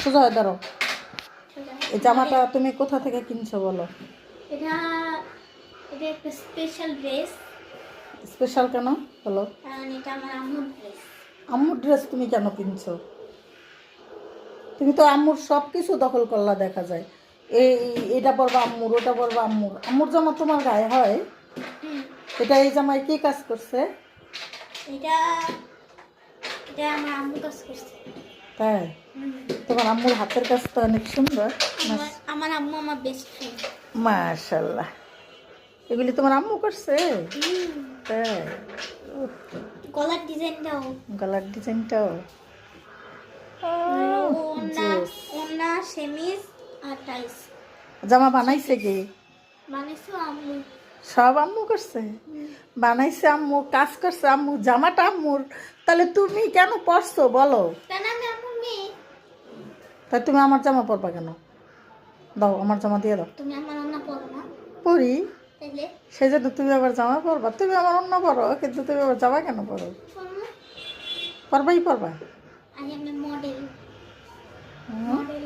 সোজা হয়ে দাঁড়াও। এই জামাটা তুমি কোথা থেকে কিনছো বলো? এটা এটা একটা স্পেশাল ড্রেস। স্পেশাল কেন বলো? কারণ এটা আমার আম্মুর ড্রেস। আম্মুর ড্রেস তুমি কেন কিনছো? তুমি তো আম্মুর সব কিছু দখল করলা দেখা যায়। এটা পরবা আম্মুর, ওটা পরবা আম্মুর। আম্মুর জামা তোমার গায়ে হয়? এটা এই জামায় কি কাজ করছে? এটা এটা আমার আম্মু কাজ করছে। তাই? তোমার আম্মুর হাতের কাজ তো অনেক সুন্দর। আমার আম্মু আমার বেস্ট ফ্রেন্ড। মাশাআল্লাহ। এগুলি তোমার আম্মু করছে? তাই? গলার ডিজাইনটাও। গলার ডিজাইনটাও ওন্না সেমিজ আর টাইস। জামা বানাইছে কে? বানাইছো আম্মু। সব আম্মু করছে? বানাইছে আম্মু, কাজ করছে আম্মু, জামাটা আম্মুর। তাহলে তুমি কেন পরছো বলো? কেন আমি আম্মুর মেয়ে। তাই তুমি আমার জামা পরবা কেন? দাও, আমার জামা দিয়ে দাও। তুমি আমার ওন্না পরো না? পরি। তাইলে সেই জন্য তুমি আবার জামা পরবা? তুমি আমার অন্য পরো, কিন্তু তুমি আবার জামা কেন পরো? পরবাই পরবা। I am a model. Model